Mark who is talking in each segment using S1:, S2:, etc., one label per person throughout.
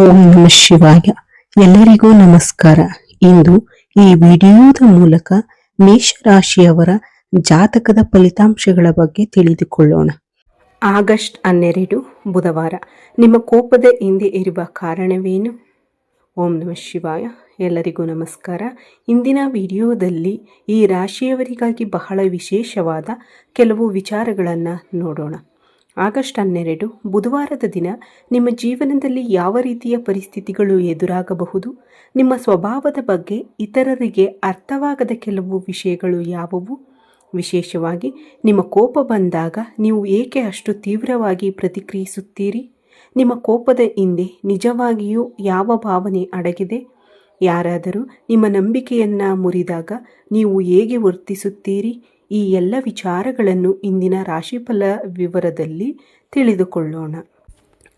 S1: ಓಂ ನಮ ಶಿವಾಯ. ಎಲ್ಲರಿಗೂ ನಮಸ್ಕಾರ. ಇಂದು ಈ ವಿಡಿಯೋದ ಮೂಲಕ ಮೇಷರಾಶಿಯವರ ಜಾತಕದ ಫಲಿತಾಂಶಗಳ ಬಗ್ಗೆ ತಿಳಿದುಕೊಳ್ಳೋಣ. ಆಗಸ್ಟ್ 12 ಬುಧವಾರ. ನಿಮ್ಮ ಕೋಪದ ಹಿಂದೆ ಇರುವ ಕಾರಣವೇನು? ಓಂ ನಮ ಶಿವಾಯ. ಎಲ್ಲರಿಗೂ ನಮಸ್ಕಾರ. ಇಂದಿನ ವಿಡಿಯೋದಲ್ಲಿ ಈ ರಾಶಿಯವರಿಗಾಗಿ ಬಹಳ ವಿಶೇಷವಾದ ಕೆಲವು ವಿಚಾರಗಳನ್ನು ನೋಡೋಣ. ಆಗಸ್ಟ್ 12 ಬುಧವಾರದ ದಿನ ನಿಮ್ಮ ಜೀವನದಲ್ಲಿ ಯಾವ ರೀತಿಯ ಪರಿಸ್ಥಿತಿಗಳು ಎದುರಾಗಬಹುದು? ನಿಮ್ಮ ಸ್ವಭಾವದ ಬಗ್ಗೆ ಇತರರಿಗೆ ಅರ್ಥವಾಗದ ಕೆಲವು ವಿಷಯಗಳು ಯಾವುವು? ವಿಶೇಷವಾಗಿ ನಿಮ್ಮ ಕೋಪ ಬಂದಾಗ ನೀವು ಏಕೆ ಅಷ್ಟು ತೀವ್ರವಾಗಿ ಪ್ರತಿಕ್ರಿಯಿಸುತ್ತೀರಿ? ನಿಮ್ಮ ಕೋಪದ ಹಿಂದೆ ನಿಜವಾಗಿಯೂ ಯಾವ ಭಾವನೆ ಅಡಗಿದೆ? ಯಾರಾದರೂ ನಿಮ್ಮ ನಂಬಿಕೆಯನ್ನು ಮುರಿದಾಗ ನೀವು ಹೇಗೆ ವರ್ತಿಸುತ್ತೀರಿ? ಈ ಎಲ್ಲ ವಿಚಾರಗಳನ್ನು ಇಂದಿನ ರಾಶಿಫಲ ವಿವರದಲ್ಲಿ ತಿಳಿದುಕೊಳ್ಳೋಣ.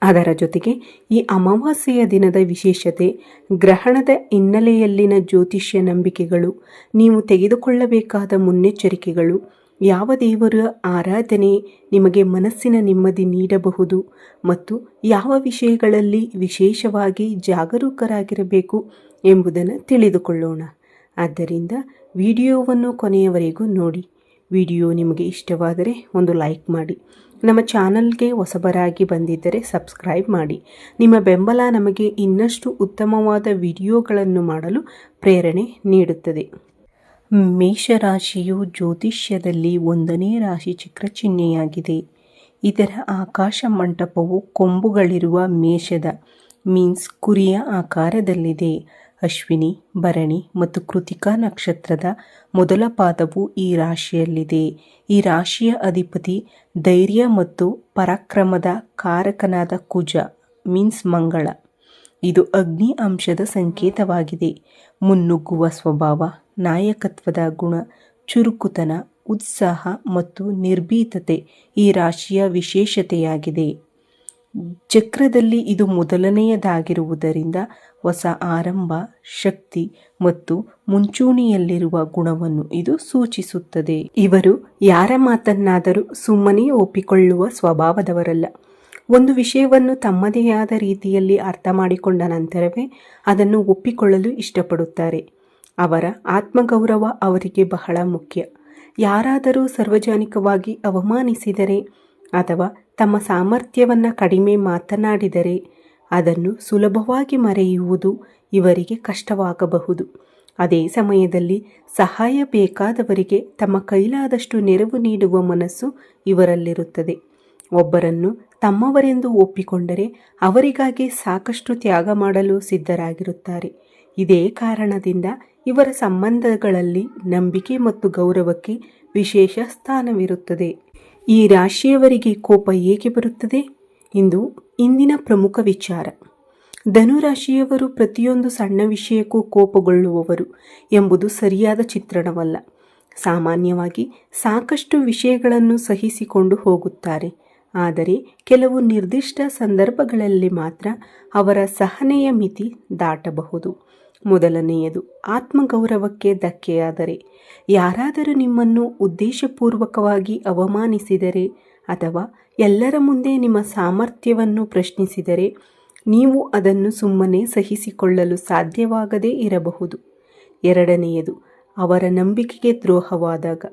S1: ಅದರ ಜೊತೆಗೆ ಈ ಅಮಾವಾಸ್ಯೆಯ ದಿನದ ವಿಶೇಷತೆ, ಗ್ರಹಣದ ಹಿನ್ನೆಲೆಯಲ್ಲಿನ ಜ್ಯೋತಿಷ್ಯ ನಂಬಿಕೆಗಳು, ನೀವು ತೆಗೆದುಕೊಳ್ಳಬೇಕಾದ ಮುನ್ನೆಚ್ಚರಿಕೆಗಳು, ಯಾವ ದೇವರ ಆರಾಧನೆ ನಿಮಗೆ ಮನಸ್ಸಿನ ನೆಮ್ಮದಿ ನೀಡಬಹುದು ಮತ್ತು ಯಾವ ವಿಷಯಗಳಲ್ಲಿ ವಿಶೇಷವಾಗಿ ಜಾಗರೂಕರಾಗಿರಬೇಕು ಎಂಬುದನ್ನು ತಿಳಿದುಕೊಳ್ಳೋಣ. ಆದ್ದರಿಂದ ವಿಡಿಯೋವನ್ನು ಕೊನೆಯವರೆಗೂ ನೋಡಿ. ವಿಡಿಯೋ ನಿಮಗೆ ಇಷ್ಟವಾದರೆ ಒಂದು ಲೈಕ್ ಮಾಡಿ. ನಮ್ಮ ಚಾನಲ್ಗೆ ಹೊಸಬರಾಗಿ ಬಂದಿದ್ದರೆ ಸಬ್ಸ್ಕ್ರೈಬ್ ಮಾಡಿ. ನಿಮ್ಮ ಬೆಂಬಲ ನಮಗೆ ಇನ್ನಷ್ಟು ಉತ್ತಮವಾದ ವಿಡಿಯೋಗಳನ್ನು ಮಾಡಲು ಪ್ರೇರಣೆ ನೀಡುತ್ತದೆ. ಮೇಷರಾಶಿಯು ಜ್ಯೋತಿಷ್ಯದಲ್ಲಿ 1ನೇ ರಾಶಿ ಚಕ್ರ ಚಿಹ್ನೆಯಾಗಿದೆ. ಇದರ ಆಕಾಶ ಮಂಟಪವು ಕೊಂಬುಗಳಿರುವ ಮೇಷದ ಕುರಿಯ ಆಕಾರದಲ್ಲಿದೆ. ಅಶ್ವಿನಿ, ಭರಣಿ ಮತ್ತು ಕೃತಿಕಾ ನಕ್ಷತ್ರದ ಮೊದಲ ಪಾದವು ಈ ರಾಶಿಯಲ್ಲಿದೆ. ಈ ರಾಶಿಯ ಅಧಿಪತಿ ಧೈರ್ಯ ಮತ್ತು ಪರಾಕ್ರಮದ ಕಾರಕನಾದ ಕುಜ ಮಂಗಳ. ಇದು ಅಗ್ನಿ ಅಂಶದ ಸಂಕೇತವಾಗಿದೆ. ಮುನ್ನುಗ್ಗುವ ಸ್ವಭಾವ, ನಾಯಕತ್ವದ ಗುಣ, ಚುರುಕುತನ, ಉತ್ಸಾಹ ಮತ್ತು ನಿರ್ಭೀತತೆ ಈ ರಾಶಿಯ ವಿಶೇಷತೆಯಾಗಿದೆ. ಚಕ್ರದಲ್ಲಿ ಇದು ಮೊದಲನೆಯದಾಗಿರುವುದರಿಂದ ಹೊಸ ಆರಂಭ, ಶಕ್ತಿ ಮತ್ತು ಮುಂಚೂಣಿಯಲ್ಲಿರುವ ಗುಣವನ್ನು ಇದು ಸೂಚಿಸುತ್ತದೆ. ಇವರು ಯಾರ ಮಾತನ್ನಾದರೂ ಸುಮ್ಮನೆ ಒಪ್ಪಿಕೊಳ್ಳುವ ಸ್ವಭಾವದವರಲ್ಲ. ಒಂದು ವಿಷಯವನ್ನು ತಮ್ಮದೇ ಆದ ರೀತಿಯಲ್ಲಿ ಅರ್ಥ ಮಾಡಿಕೊಂಡ ನಂತರವೇ ಅದನ್ನು ಒಪ್ಪಿಕೊಳ್ಳಲು ಇಷ್ಟಪಡುತ್ತಾರೆ. ಅವರ ಆತ್ಮಗೌರವ ಅವರಿಗೆ ಬಹಳ ಮುಖ್ಯ. ಯಾರಾದರೂ ಸಾರ್ವಜನಿಕವಾಗಿ ಅವಮಾನಿಸಿದರೆ ಅಥವಾ ತಮ್ಮ ಸಾಮರ್ಥ್ಯವನ್ನು ಕಡಿಮೆ ಮಾತನಾಡಿದರೆ ಅದನ್ನು ಸುಲಭವಾಗಿ ಮರೆಯುವುದು ಇವರಿಗೆ ಕಷ್ಟವಾಗಬಹುದು. ಅದೇ ಸಮಯದಲ್ಲಿ ಸಹಾಯ ಬೇಕಾದವರಿಗೆ ತಮ್ಮ ಕೈಲಾದಷ್ಟು ನೆರವು ನೀಡುವ ಮನಸ್ಸು ಇವರಲ್ಲಿರುತ್ತದೆ. ಒಬ್ಬರನ್ನು ತಮ್ಮವರೆಂದು ಒಪ್ಪಿಕೊಂಡರೆ ಅವರಿಗಾಗಿ ಸಾಕಷ್ಟು ತ್ಯಾಗ ಮಾಡಲು ಸಿದ್ಧರಾಗಿರುತ್ತಾರೆ. ಇದೇ ಕಾರಣದಿಂದ ಇವರ ಸಂಬಂಧಗಳಲ್ಲಿ ನಂಬಿಕೆ ಮತ್ತು ಗೌರವಕ್ಕೆ ವಿಶೇಷ ಸ್ಥಾನವಿರುತ್ತದೆ. ಈ ರಾಶಿಯವರಿಗೆ ಕೋಪ ಏಕೆ ಬರುತ್ತದೆ? ಇಂದಿನ ಪ್ರಮುಖ ವಿಚಾರ. ಧನುರಾಶಿಯವರು ಪ್ರತಿಯೊಂದು ಸಣ್ಣ ವಿಷಯಕ್ಕೂ ಕೋಪಗೊಳ್ಳುವವರು ಎಂಬುದು ಸರಿಯಾದ ಚಿತ್ರಣವಲ್ಲ. ಸಾಮಾನ್ಯವಾಗಿ ಸಾಕಷ್ಟು ವಿಷಯಗಳನ್ನು ಸಹಿಸಿಕೊಂಡು ಹೋಗುತ್ತಾರೆ. ಆದರೆ ಕೆಲವು ನಿರ್ದಿಷ್ಟ ಸಂದರ್ಭಗಳಲ್ಲಿ ಮಾತ್ರ ಅವರ ಸಹನೆಯ ಮಿತಿ ದಾಟಬಹುದು. ಮೊದಲನೆಯದು, ಆತ್ಮಗೌರವಕ್ಕೆ ಧಕ್ಕೆಯಾದರೆ. ಯಾರಾದರೂ ನಿಮ್ಮನ್ನು ಉದ್ದೇಶಪೂರ್ವಕವಾಗಿ ಅವಮಾನಿಸಿದರೆ ಅಥವಾ ಎಲ್ಲರ ಮುಂದೆ ನಿಮ್ಮ ಸಾಮರ್ಥ್ಯವನ್ನು ಪ್ರಶ್ನಿಸಿದರೆ ನೀವು ಅದನ್ನು ಸುಮ್ಮನೆ ಸಹಿಸಿಕೊಳ್ಳಲು ಸಾಧ್ಯವಾಗದೇ ಇರಬಹುದು. ಎರಡನೆಯದು, ಅವರ ನಂಬಿಕೆಗೆ ದ್ರೋಹವಾದಾಗ.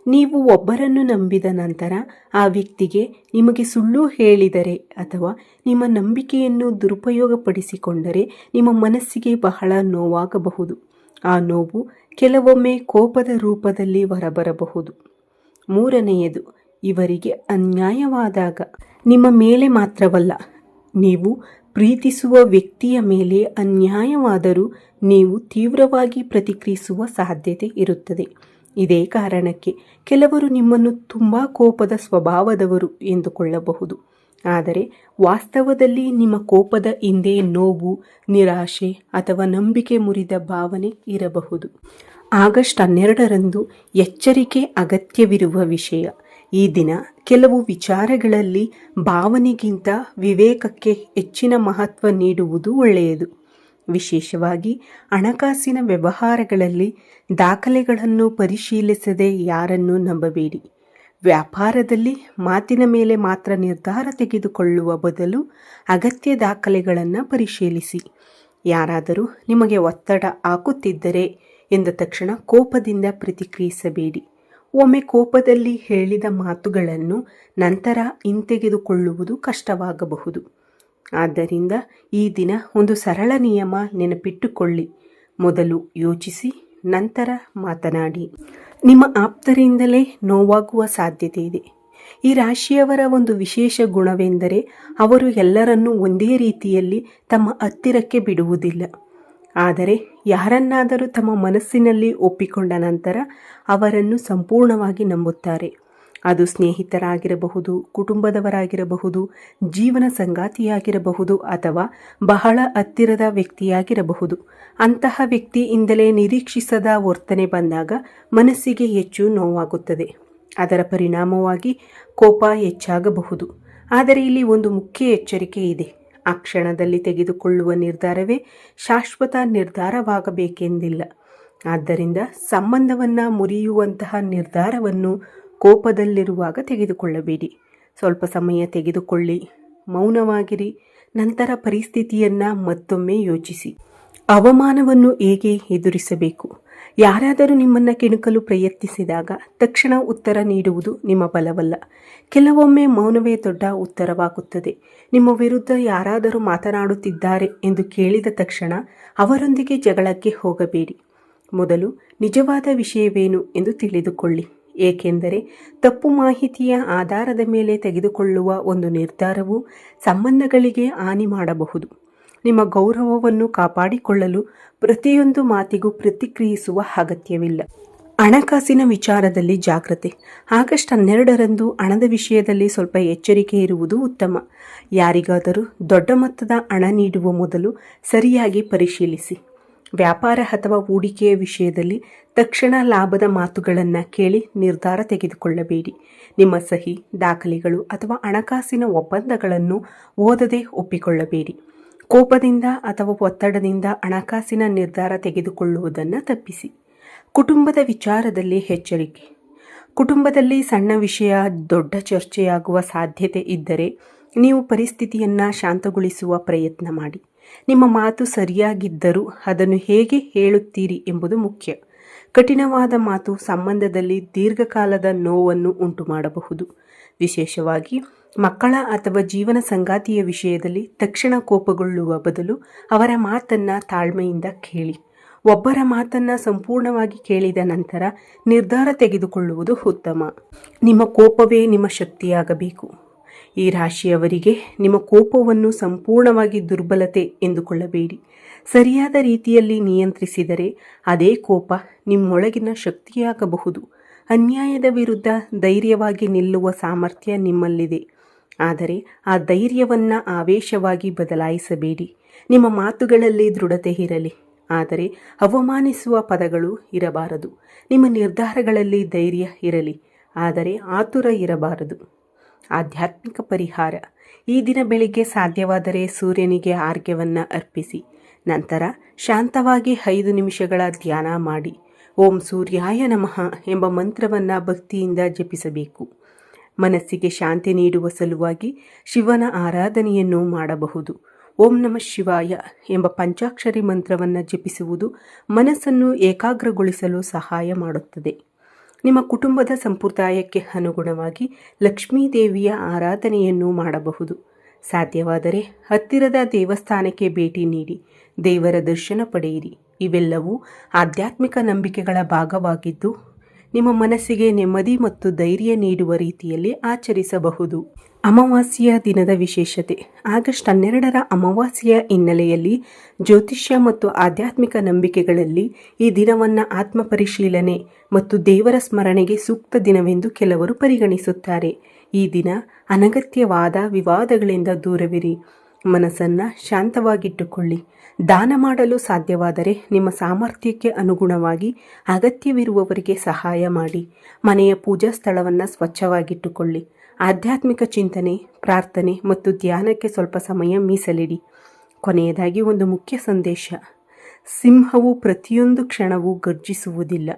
S1: ನೀವು ಒಬ್ಬರನ್ನು ನಂಬಿದ ನಂತರ ಆ ವ್ಯಕ್ತಿಗೆ ನಿಮಗೆ ಸುಳ್ಳು ಹೇಳಿದರೆ ಅಥವಾ ನಿಮ್ಮ ನಂಬಿಕೆಯನ್ನು ದುರುಪಯೋಗಪಡಿಸಿಕೊಂಡರೆ ನಿಮ್ಮ ಮನಸ್ಸಿಗೆ ಬಹಳ ನೋವಾಗಬಹುದು. ಆ ನೋವು ಕೆಲವೊಮ್ಮೆ ಕೋಪದ ರೂಪದಲ್ಲಿ ಹೊರಬರಬಹುದು. ಮೂರನೆಯದು, ಇವರಿಗೆ ಅನ್ಯಾಯವಾದಾಗ. ನಿಮ್ಮ ಮೇಲೆ ಮಾತ್ರವಲ್ಲ, ನೀವು ಪ್ರೀತಿಸುವ ವ್ಯಕ್ತಿಯ ಮೇಲೆ ಅನ್ಯಾಯವಾದರೂ ನೀವು ತೀವ್ರವಾಗಿ ಪ್ರತಿಕ್ರಿಯಿಸುವ ಸಾಧ್ಯತೆ ಇರುತ್ತದೆ. ಇದೇ ಕಾರಣಕ್ಕೆ ಕೆಲವರು ನಿಮ್ಮನ್ನು ತುಂಬ ಕೋಪದ ಸ್ವಭಾವದವರು ಎಂದುಕೊಳ್ಳಬಹುದು. ಆದರೆ ವಾಸ್ತವದಲ್ಲಿ ನಿಮ್ಮ ಕೋಪದ ಹಿಂದೆ ನೋವು, ನಿರಾಶೆ ಅಥವಾ ನಂಬಿಕೆ ಮುರಿದ ಭಾವನೆ ಇರಬಹುದು. ಆಗಸ್ಟ್ 12ರಂದು ಎಚ್ಚರಿಕೆ ಅಗತ್ಯವಿರುವ ವಿಷಯ. ಈ ದಿನ ಕೆಲವು ವಿಚಾರಗಳಲ್ಲಿ ಭಾವನೆಗಿಂತ ವಿವೇಕಕ್ಕೆ ಹೆಚ್ಚಿನ ಮಹತ್ವ ನೀಡುವುದು ಒಳ್ಳೆಯದು. ವಿಶೇಷವಾಗಿ ಹಣಕಾಸಿನ ವ್ಯವಹಾರಗಳಲ್ಲಿ ದಾಖಲೆಗಳನ್ನು ಪರಿಶೀಲಿಸದೆ ಯಾರನ್ನೂ ನಂಬಬೇಡಿ. ವ್ಯಾಪಾರದಲ್ಲಿ ಮಾತಿನ ಮೇಲೆ ಮಾತ್ರ ನಿರ್ಧಾರ ತೆಗೆದುಕೊಳ್ಳುವ ಬದಲು ಅಗತ್ಯ ದಾಖಲೆಗಳನ್ನು ಪರಿಶೀಲಿಸಿ. ಯಾರಾದರೂ ನಿಮಗೆ ಒತ್ತಡ ಹಾಕುತ್ತಿದ್ದರೆ ಎಂದ ತಕ್ಷಣ ಕೋಪದಿಂದ ಪ್ರತಿಕ್ರಿಯಿಸಬೇಡಿ. ಒಮ್ಮೆ ಕೋಪದಲ್ಲಿ ಹೇಳಿದ ಮಾತುಗಳನ್ನು ನಂತರ ಹಿಂತೆಗೆದುಕೊಳ್ಳುವುದು ಕಷ್ಟವಾಗಬಹುದು. ಆದ್ದರಿಂದ ಈ ದಿನ ಒಂದು ಸರಳ ನಿಯಮ ನೆನಪಿಟ್ಟುಕೊಳ್ಳಿ: ಮೊದಲು ಯೋಚಿಸಿ, ನಂತರ ಮಾತನಾಡಿ. ನಿಮ್ಮ ಆಪ್ತರಿಂದಲೇ ನೋವಾಗುವ ಸಾಧ್ಯತೆ ಇದೆ. ಈ ರಾಶಿಯವರ ಒಂದು ವಿಶೇಷ ಗುಣವೆಂದರೆ ಅವರು ಎಲ್ಲರನ್ನೂ ಒಂದೇ ರೀತಿಯಲ್ಲಿ ತಮ್ಮ ಹತ್ತಿರಕ್ಕೆ ಬಿಡುವುದಿಲ್ಲ. ಆದರೆ ಯಾರನ್ನಾದರೂ ತಮ್ಮ ಮನಸ್ಸಿನಲ್ಲಿ ಒಪ್ಪಿಕೊಂಡ ನಂತರ ಅವರನ್ನು ಸಂಪೂರ್ಣವಾಗಿ ನಂಬುತ್ತಾರೆ. ಅದು ಸ್ನೇಹಿತರಾಗಿರಬಹುದು, ಕುಟುಂಬದವರಾಗಿರಬಹುದು, ಜೀವನ ಸಂಗಾತಿಯಾಗಿರಬಹುದು ಅಥವಾ ಬಹಳ ಹತ್ತಿರದ ವ್ಯಕ್ತಿಯಾಗಿರಬಹುದು. ಅಂತಹ ವ್ಯಕ್ತಿಯಿಂದಲೇ ನಿರೀಕ್ಷಿಸದ ವರ್ತನೆ ಬಂದಾಗ ಮನಸ್ಸಿಗೆ ಹೆಚ್ಚು ನೋವಾಗುತ್ತದೆ. ಅದರ ಪರಿಣಾಮವಾಗಿ ಕೋಪ ಹೆಚ್ಚಾಗಬಹುದು. ಆದರೆ ಇಲ್ಲಿ ಒಂದು ಮುಖ್ಯ ಎಚ್ಚರಿಕೆ ಇದೆ: ಆ ಕ್ಷಣದಲ್ಲಿ ತೆಗೆದುಕೊಳ್ಳುವ ನಿರ್ಧಾರವೇ ಶಾಶ್ವತ ನಿರ್ಧಾರವಾಗಬೇಕೆಂದಿಲ್ಲ. ಆದ್ದರಿಂದ ಸಂಬಂಧವನ್ನು ಮುರಿಯುವಂತಹ ನಿರ್ಧಾರವನ್ನು ಕೋಪದಲ್ಲಿರುವಾಗ ತೆಗೆದುಕೊಳ್ಳಬೇಡಿ. ಸ್ವಲ್ಪ ಸಮಯ ತೆಗೆದುಕೊಳ್ಳಿ, ಮೌನವಾಗಿರಿ, ನಂತರ ಪರಿಸ್ಥಿತಿಯನ್ನು ಮತ್ತೊಮ್ಮೆ ಯೋಚಿಸಿ. ಅವಮಾನವನ್ನು ಹೇಗೆ ಎದುರಿಸಬೇಕು? ಯಾರಾದರೂ ನಿಮ್ಮನ್ನು ಕೆಣಕಲು ಪ್ರಯತ್ನಿಸಿದಾಗ ತಕ್ಷಣ ಉತ್ತರ ನೀಡುವುದು ನಿಮ್ಮ ಬಲವಲ್ಲ. ಕೆಲವೊಮ್ಮೆ ಮೌನವೇ ದೊಡ್ಡ ಉತ್ತರವಾಗುತ್ತದೆ. ನಿಮ್ಮ ವಿರುದ್ಧ ಯಾರಾದರೂ ಮಾತನಾಡುತ್ತಿದ್ದಾರೆ ಎಂದು ಕೇಳಿದ ತಕ್ಷಣ ಅವರೊಂದಿಗೆ ಜಗಳಕ್ಕೆ ಹೋಗಬೇಡಿ. ಮೊದಲು ನಿಜವಾದ ವಿಷಯವೇನು ಎಂದು ತಿಳಿದುಕೊಳ್ಳಿ. ಏಕೆಂದರೆ ತಪ್ಪು ಮಾಹಿತಿಯ ಆಧಾರದ ಮೇಲೆ ತೆಗೆದುಕೊಳ್ಳುವ ಒಂದು ನಿರ್ಧಾರವು ಸಂಬಂಧಗಳಿಗೆ ಹಾನಿ ಮಾಡಬಹುದು. ನಿಮ್ಮ ಗೌರವವನ್ನು ಕಾಪಾಡಿಕೊಳ್ಳಲು ಪ್ರತಿಯೊಂದು ಮಾತಿಗೂ ಪ್ರತಿಕ್ರಿಯಿಸುವ ಅಗತ್ಯವಿಲ್ಲ. ಹಣಕಾಸಿನ ವಿಚಾರದಲ್ಲಿ ಜಾಗ್ರತೆ. ಆಗಸ್ಟ್ 12ರಂದು ಹಣದ ವಿಷಯದಲ್ಲಿ ಸ್ವಲ್ಪ ಎಚ್ಚರಿಕೆ ಇರುವುದು ಉತ್ತಮ. ಯಾರಿಗಾದರೂ ದೊಡ್ಡ ಮೊತ್ತದ ಹಣ ನೀಡುವ ಮೊದಲು ಸರಿಯಾಗಿ ಪರಿಶೀಲಿಸಿ. ವ್ಯಾಪಾರ ಅಥವಾ ಹೂಡಿಕೆಯ ವಿಷಯದಲ್ಲಿ ತಕ್ಷಣ ಲಾಭದ ಮಾತುಗಳನ್ನು ಕೇಳಿ ನಿರ್ಧಾರ ತೆಗೆದುಕೊಳ್ಳಬೇಡಿ. ನಿಮ್ಮ ಸಹಿ, ದಾಖಲೆಗಳು ಅಥವಾ ಹಣಕಾಸಿನ ಒಪ್ಪಂದಗಳನ್ನು ಓದದೆ ಒಪ್ಪಿಕೊಳ್ಳಬೇಡಿ. ಕೋಪದಿಂದ ಅಥವಾ ಒತ್ತಡದಿಂದ ಹಣಕಾಸಿನ ನಿರ್ಧಾರ ತೆಗೆದುಕೊಳ್ಳುವುದನ್ನು ತಪ್ಪಿಸಿ. ಕುಟುಂಬದ ವಿಚಾರದಲ್ಲಿ ಎಚ್ಚರಿಕೆ. ಕುಟುಂಬದಲ್ಲಿ ಸಣ್ಣ ವಿಷಯ ದೊಡ್ಡ ಚರ್ಚೆಯಾಗುವ ಸಾಧ್ಯತೆ ಇದ್ದರೆ ನೀವು ಪರಿಸ್ಥಿತಿಯನ್ನು ಶಾಂತಗೊಳಿಸುವ ಪ್ರಯತ್ನ ಮಾಡಿ. ನಿಮ್ಮ ಮಾತು ಸರಿಯಾಗಿದ್ದರೂ ಅದನ್ನು ಹೇಗೆ ಹೇಳುತ್ತೀರಿ ಎಂಬುದು ಮುಖ್ಯ. ಕಠಿಣವಾದ ಮಾತು ಸಂಬಂಧದಲ್ಲಿ ದೀರ್ಘಕಾಲದ ನೋವನ್ನು ಉಂಟುಮಾಡಬಹುದು. ವಿಶೇಷವಾಗಿ ಮಕ್ಕಳ ಅಥವಾ ಜೀವನ ಸಂಗಾತಿಯ ವಿಷಯದಲ್ಲಿ ತಕ್ಷಣ ಕೋಪಗೊಳ್ಳುವ ಬದಲು ಅವರ ಮಾತನ್ನು ತಾಳ್ಮೆಯಿಂದ ಕೇಳಿ. ಒಬ್ಬರ ಮಾತನ್ನು ಸಂಪೂರ್ಣವಾಗಿ ಕೇಳಿದ ನಂತರ ನಿರ್ಧಾರ ತೆಗೆದುಕೊಳ್ಳುವುದು ಉತ್ತಮ. ನಿಮ್ಮ ಕೋಪವೇ ನಿಮ್ಮ ಶಕ್ತಿಯಾಗಬೇಕು. ಈ ರಾಶಿಯವರಿಗೆ ನಿಮ್ಮ ಕೋಪವನ್ನು ಸಂಪೂರ್ಣವಾಗಿ ದುರ್ಬಲತೆ ಎಂದುಕೊಳ್ಳಬೇಡಿ. ಸರಿಯಾದ ರೀತಿಯಲ್ಲಿ ನಿಯಂತ್ರಿಸಿದರೆ ಅದೇ ಕೋಪ ನಿಮ್ಮೊಳಗಿನ ಶಕ್ತಿಯಾಗಬಹುದು. ಅನ್ಯಾಯದ ವಿರುದ್ಧ ಧೈರ್ಯವಾಗಿ ನಿಲ್ಲುವ ಸಾಮರ್ಥ್ಯ ನಿಮ್ಮಲ್ಲಿದೆ. ಆದರೆ ಆ ಧೈರ್ಯವನ್ನು ಆವೇಶವಾಗಿ ಬದಲಾಯಿಸಬೇಡಿ. ನಿಮ್ಮ ಮಾತುಗಳಲ್ಲಿ ದೃಢತೆ ಇರಲಿ, ಆದರೆ ಅವಮಾನಿಸುವ ಪದಗಳು ಇರಬಾರದು. ನಿಮ್ಮ ನಿರ್ಧಾರಗಳಲ್ಲಿ ಧೈರ್ಯ ಇರಲಿ, ಆದರೆ ಆತುರ ಇರಬಾರದು. ಆಧ್ಯಾತ್ಮಿಕ ಪರಿಹಾರ. ಈ ದಿನ ಬೆಳಿಗ್ಗೆ ಸಾಧ್ಯವಾದರೆ ಸೂರ್ಯನಿಗೆ ಆರ್ಘ್ಯವನ್ನು ಅರ್ಪಿಸಿ. ನಂತರ ಶಾಂತವಾಗಿ 5 ನಿಮಿಷಗಳ ಧ್ಯಾನ ಮಾಡಿ. ಓಂ ಸೂರ್ಯಾಯ ನಮಃ ಎಂಬ ಮಂತ್ರವನ್ನು ಭಕ್ತಿಯಿಂದ ಜಪಿಸಬೇಕು. ಮನಸ್ಸಿಗೆ ಶಾಂತಿ ನೀಡುವ ಸಲುವಾಗಿ ಶಿವನ ಆರಾಧನೆಯನ್ನು ಮಾಡಬಹುದು. ಓಂ ನಮಃ ಶಿವಾಯ ಎಂಬ ಪಂಚಾಕ್ಷರಿ ಮಂತ್ರವನ್ನು ಜಪಿಸುವುದು ಮನಸ್ಸನ್ನು ಏಕಾಗ್ರಗೊಳಿಸಲು ಸಹಾಯ ಮಾಡುತ್ತದೆ. ನಿಮ್ಮ ಕುಟುಂಬದ ಸಂಪ್ರದಾಯಕ್ಕೆ ಅನುಗುಣವಾಗಿ ಲಕ್ಷ್ಮೀ ದೇವಿಯ ಆರಾಧನೆಯನ್ನು ಮಾಡಬಹುದು. ಸಾಧ್ಯವಾದರೆ ಹತ್ತಿರದ ದೇವಸ್ಥಾನಕ್ಕೆ ಭೇಟಿ ನೀಡಿ ದೇವರ ದರ್ಶನ ಪಡೆಯಿರಿ. ಇವೆಲ್ಲವೂ ಆಧ್ಯಾತ್ಮಿಕ ನಂಬಿಕೆಗಳ ಭಾಗವಾಗಿದ್ದು ನಿಮ್ಮ ಮನಸ್ಸಿಗೆ ನೆಮ್ಮದಿ ಮತ್ತು ಧೈರ್ಯ ನೀಡುವ ರೀತಿಯಲ್ಲಿ ಆಚರಿಸಬಹುದು. ಅಮಾವಾಸ್ಯೆಯ ದಿನದ ವಿಶೇಷತೆ. ಆಗಸ್ಟ್ 12ರ ಅಮಾವಾಸ್ಯೆಯ ಹಿನ್ನೆಲೆಯಲ್ಲಿ ಜ್ಯೋತಿಷ್ಯ ಮತ್ತು ಆಧ್ಯಾತ್ಮಿಕ ನಂಬಿಕೆಗಳಲ್ಲಿ ಈ ದಿನವನ್ನು ಆತ್ಮಪರಿಶೀಲನೆ ಮತ್ತು ದೇವರ ಸ್ಮರಣೆಗೆ ಸೂಕ್ತ ದಿನವೆಂದು ಕೆಲವರು ಪರಿಗಣಿಸುತ್ತಾರೆ. ಈ ದಿನ ಅನಗತ್ಯವಾದ ವಿವಾದಗಳಿಂದ ದೂರವಿರಿ. ಮನಸ್ಸನ್ನು ಶಾಂತವಾಗಿಟ್ಟುಕೊಳ್ಳಿ. ದಾನ ಮಾಡಲು ಸಾಧ್ಯವಾದರೆ ನಿಮ್ಮ ಸಾಮರ್ಥ್ಯಕ್ಕೆ ಅನುಗುಣವಾಗಿ ಅಗತ್ಯವಿರುವವರಿಗೆ ಸಹಾಯ ಮಾಡಿ. ಮನೆಯ ಪೂಜಾ ಸ್ಥಳವನ್ನು ಸ್ವಚ್ಛವಾಗಿಟ್ಟುಕೊಳ್ಳಿ. ಆಧ್ಯಾತ್ಮಿಕ ಚಿಂತನೆ, ಪ್ರಾರ್ಥನೆ ಮತ್ತು ಧ್ಯಾನಕ್ಕೆ ಸ್ವಲ್ಪ ಸಮಯ ಮೀಸಲಿಡಿ. ಕೊನೆಯದಾಗಿ ಒಂದು ಮುಖ್ಯ ಸಂದೇಶ: ಸಿಂಹವು ಪ್ರತಿಯೊಂದು ಕ್ಷಣವೂ ಗರ್ಜಿಸುವುದಿಲ್ಲ,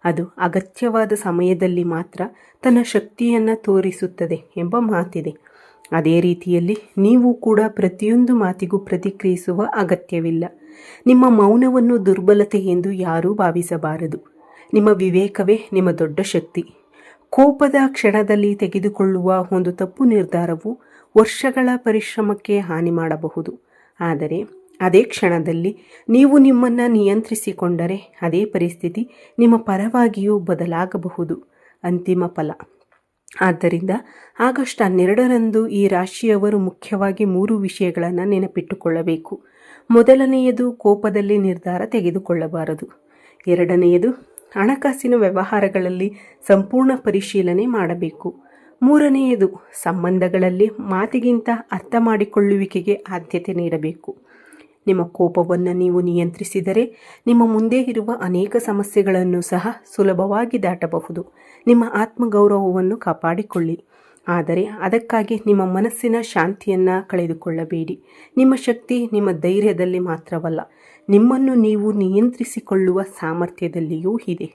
S1: ಅದು ಅಗತ್ಯವಾದ ಸಮಯದಲ್ಲಿ ಮಾತ್ರ ತನ್ನ ಶಕ್ತಿಯನ್ನು ತೋರಿಸುತ್ತದೆ ಎಂಬ ಮಾತಿದೆ. ಅದೇ ರೀತಿಯಲ್ಲಿ ನೀವು ಕೂಡ ಪ್ರತಿಯೊಂದು ಮಾತಿಗೂ ಪ್ರತಿಕ್ರಿಯಿಸುವ ಅಗತ್ಯವಿಲ್ಲ. ನಿಮ್ಮ ಮೌನವನ್ನು ದುರ್ಬಲತೆ ಎಂದು ಯಾರೂ ಭಾವಿಸಬಾರದು. ನಿಮ್ಮ ವಿವೇಕವೇ ನಿಮ್ಮ ದೊಡ್ಡ ಶಕ್ತಿ. ಕೋಪದ ಕ್ಷಣದಲ್ಲಿ ತೆಗೆದುಕೊಳ್ಳುವ ಒಂದು ತಪ್ಪು ನಿರ್ಧಾರವು ವರ್ಷಗಳ ಪರಿಶ್ರಮಕ್ಕೆ ಹಾನಿ ಮಾಡಬಹುದು. ಆದರೆ ಅದೇ ಕ್ಷಣದಲ್ಲಿ ನೀವು ನಿಮ್ಮನ್ನು ನಿಯಂತ್ರಿಸಿಕೊಂಡರೆ ಅದೇ ಪರಿಸ್ಥಿತಿ ನಿಮ್ಮ ಪರವಾಗಿಯೂ ಬದಲಾಗಬಹುದು. ಅಂತಿಮ ಫಲ. ಆದ್ದರಿಂದ ಆಗಸ್ಟ್ 12ರಂದು ಈ ರಾಶಿಯವರು ಮುಖ್ಯವಾಗಿ 3 ವಿಷಯಗಳನ್ನು ನೆನಪಿಟ್ಟುಕೊಳ್ಳಬೇಕು. ಮೊದಲನೆಯದು, ಕೋಪದಲ್ಲಿ ನಿರ್ಧಾರ ತೆಗೆದುಕೊಳ್ಳಬಾರದು. ಎರಡನೆಯದು, ಹಣಕಾಸಿನ ವ್ಯವಹಾರಗಳಲ್ಲಿ ಸಂಪೂರ್ಣ ಪರಿಶೀಲನೆ ಮಾಡಬೇಕು. ಮೂರನೆಯದು, ಸಂಬಂಧಗಳಲ್ಲಿ ಮಾತಿಗಿಂತ ಅರ್ಥ ಮಾಡಿಕೊಳ್ಳುವಿಕೆಗೆ ಆದ್ಯತೆ ನೀಡಬೇಕು. ನಿಮ್ಮ ಕೋಪವನ್ನು ನೀವು ನಿಯಂತ್ರಿಸಿದರೆ ನಿಮ್ಮ ಮುಂದೆ ಇರುವ ಅನೇಕ ಸಮಸ್ಯೆಗಳನ್ನು ಸಹ ಸುಲಭವಾಗಿ ದಾಟಬಹುದು. ನಿಮ್ಮ ಆತ್ಮಗೌರವವನ್ನು ಕಾಪಾಡಿಕೊಳ್ಳಿ, ಆದರೆ ಅದಕ್ಕಾಗಿ ನಿಮ್ಮ ಮನಸ್ಸಿನ ಶಾಂತಿಯನ್ನು ಕಳೆದುಕೊಳ್ಳಬೇಡಿ. ನಿಮ್ಮ ಶಕ್ತಿ ನಿಮ್ಮ ಧೈರ್ಯದಲ್ಲಿ ಮಾತ್ರವಲ್ಲ, ನಿಮ್ಮನ್ನು ನೀವು ನಿಯಂತ್ರಿಸಿಕೊಳ್ಳುವ ಸಾಮರ್ಥ್ಯದಲ್ಲಿಯೂ ಇದೆ.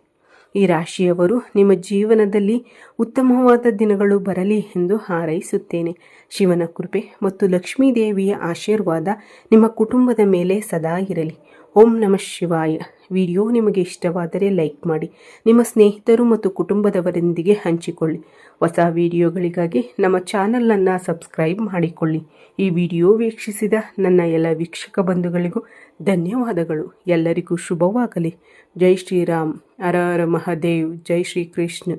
S1: ಈ ರಾಶಿಯವರು ನಿಮ್ಮ ಜೀವನದಲ್ಲಿ ಉತ್ತಮವಾದ ದಿನಗಳು ಬರಲಿ ಎಂದು ಹಾರೈಸುತ್ತೇನೆ. ಶಿವನ ಕೃಪೆ ಮತ್ತು ಲಕ್ಷ್ಮೀದೇವಿಯ ಆಶೀರ್ವಾದ ನಿಮ್ಮ ಕುಟುಂಬದ ಮೇಲೆ ಸದಾ ಇರಲಿ. ಓಂ ನಮಃ ಶಿವಾಯ. ವಿಡಿಯೋ ನಿಮಗೆ ಇಷ್ಟವಾದರೆ ಲೈಕ್ ಮಾಡಿ, ನಿಮ್ಮ ಸ್ನೇಹಿತರು ಮತ್ತು ಕುಟುಂಬದವರೊಂದಿಗೆ ಹಂಚಿಕೊಳ್ಳಿ. ಹೊಸ ವಿಡಿಯೋಗಳಿಗಾಗಿ ನಮ್ಮ ಚಾನಲನ್ನು ಸಬ್ಸ್ಕ್ರೈಬ್ ಮಾಡಿಕೊಳ್ಳಿ. ಈ ವಿಡಿಯೋ ವೀಕ್ಷಿಸಿದ ನನ್ನ ಎಲ್ಲ ವೀಕ್ಷಕ ಬಂಧುಗಳಿಗೂ ಧನ್ಯವಾದಗಳು. ಎಲ್ಲರಿಗೂ ಶುಭವಾಗಲಿ. ಜೈ ಶ್ರೀರಾಮ್. ಹರ ಹರ ಮಹಾದೇವ್. ಜೈ ಶ್ರೀ ಕೃಷ್ಣ.